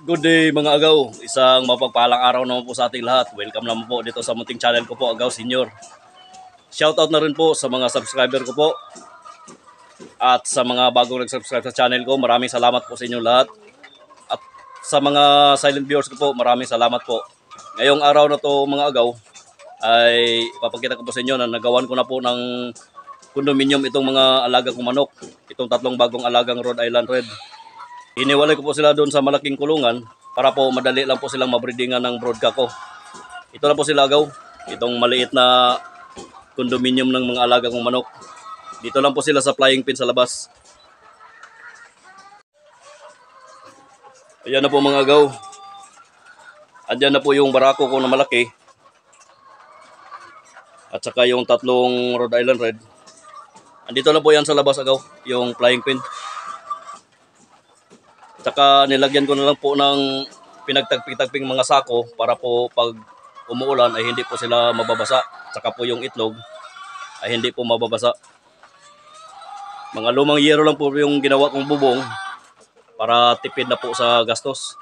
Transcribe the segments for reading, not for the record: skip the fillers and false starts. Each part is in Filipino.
Good day mga agaw, isang mapagpalang araw naman po sa ating lahat. Welcome naman po dito sa munting channel ko po, Agaw Senior. Shoutout na rin po sa mga subscriber ko po at sa mga bagong nag-subscribe sa channel ko. Maraming salamat po sa inyo lahat. At sa mga silent viewers ko po, maraming salamat po. Ngayong araw na to mga agaw ay papakita ko po sa inyo na nagawan ko na po ng condominium itong mga alaga kong manok. Itong tatlong bagong alagang Rhode Island Red. Iniwalay ko po sila doon sa malaking kulungan para po madali lang po silang mabreedingan ng broodcock ko. Ito na po sila agaw, itong maliit na condominium ng mga alaga kong manok. Dito lang po sila sa flying pin sa labas. Ayan na po mga agaw. Andyan na po yung barako ko na malaki. At saka yung tatlong Rhode Island Red. Andito na po yan sa labas agaw, yung flying pin. Saka nilagyan ko na lang po ng pinagtagping-tagping mga sako para po pag umuulan ay hindi po sila mababasa. Saka po yung itlog ay hindi po mababasa. Mga lumang yero lang po yung ginawa kong bubong para tipid na po sa gastos.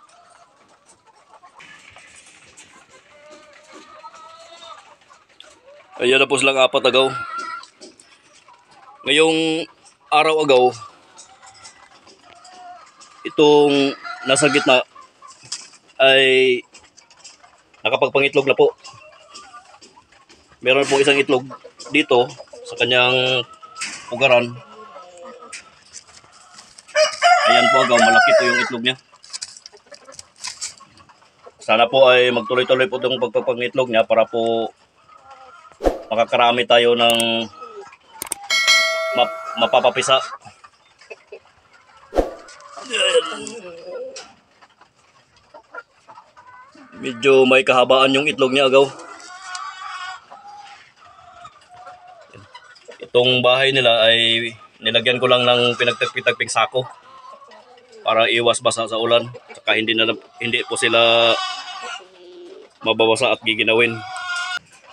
Ayan na po silang apat agaw. Ngayong araw agaw, itong nasa gitna ay nakapagpangitlog na po. Meron po isang itlog dito sa kanyang pugaran. Ayan po agaw, malaki po yung itlog niya. Sana po ay magtuloy-tuloy po itong pagpapangitlog niya para po makakarami tayo ng mapapapisa. Medyo may kahabaan yung itlog niya agaw. Itong bahay nila ay nilagyan ko lang ng pinagtagping sako para iwas basa sa ulan. Saka hindi po sila mababasa at giginawin.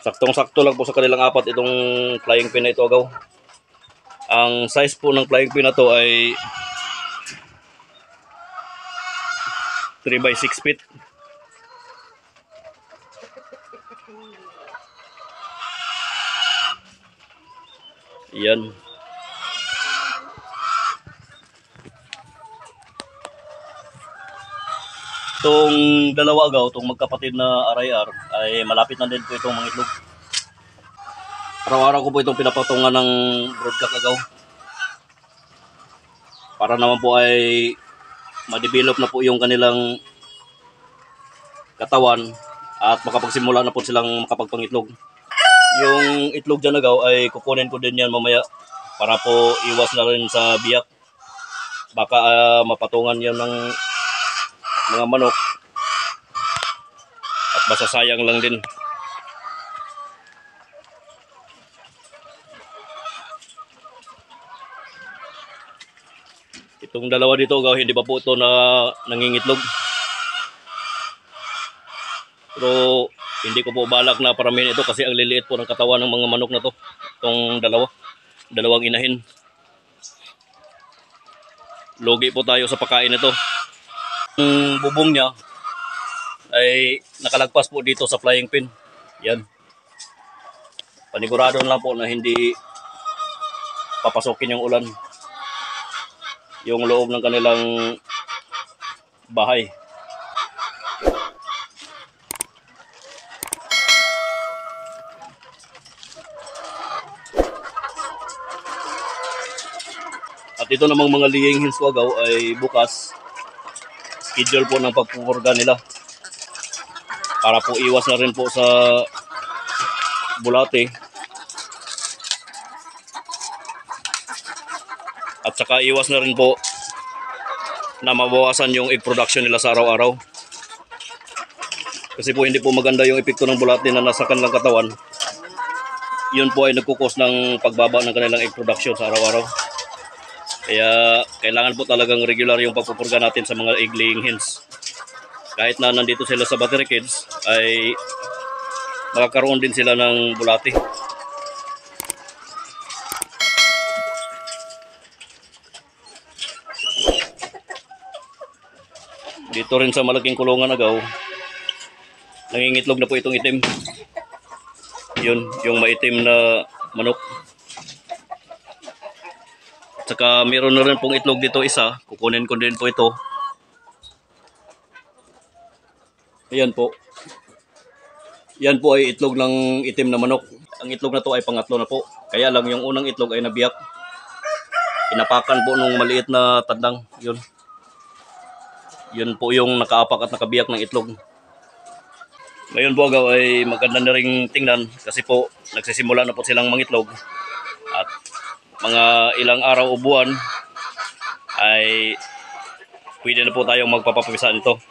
Saktong-sakto lang po sa kanilang apat itong flying pin na ito agaw. Ang size po ng flying pin na to ay 3 by 6 feet. Yan. Itong dalawa agaw, itong magkapatid na RIR ay malapit na din po itong mga itlog. Araw-araw ko po itong pinapatungan ng broodcock agaw. Para naman po ay ma-develop na po yung kanilang katawan at makapagsimula na po silang makapagpangitlog. Yung itlog dyan agaw ay kukunin ko din yan mamaya para po iwas na rin sa biyak. Baka mapatungan yan ng mga manok at masasayang lang din. Itong dalawa dito agaw, hindi pa po ito na nangingitlog. Pero hindi ko po balak na paramihin ito kasi ang liliit po ng katawan ng mga manok na to. Itong dalawang inahin. Logi po tayo sa pagkain nito. Ang bubong niya ay nakalagpas po dito sa flying pin. Yan. Panigurado lang po na hindi papasokin yung ulan yung loob ng kanilang bahay. At ito namang mga laying hens ko agaw ay bukas schedule po ng pagpupurga nila para po iwas na rin po sa bulate at saka iwas na rin po na mabawasan yung egg production nila sa araw-araw. Kasi po hindi po maganda yung epekto ng bulate na nasa kanilang katawan. Yun po ay nagkukos ng pagbaba ng kanilang egg production sa araw-araw. Kaya kailangan po talagang regular yung pagpupurga natin sa mga egg laying hens. Kahit na nandito sila sa battery cage ay makakaroon din sila ng bulate. Dito rin sa malaking kulungan agaw, nangingitlog na po itong itim. Yun, yung maitim na manok. At saka meron na rin pong itlog dito isa. Kukunin ko din po ito. Ayan po. Yan po ay itlog ng itim na manok. Ang itlog na to ay pangatlo na po. Kaya lang yung unang itlog ay nabiyak. Inapakan po nung maliit na tandang. Yun. Yun po yung nakaapak at nakabiyak ng itlog. Ngayon po agaw ay maganda na rin tingnan kasi po nagsisimula na po silang mangitlog. At mga ilang araw o buwan ay pwede na po tayong magpapapisa nito.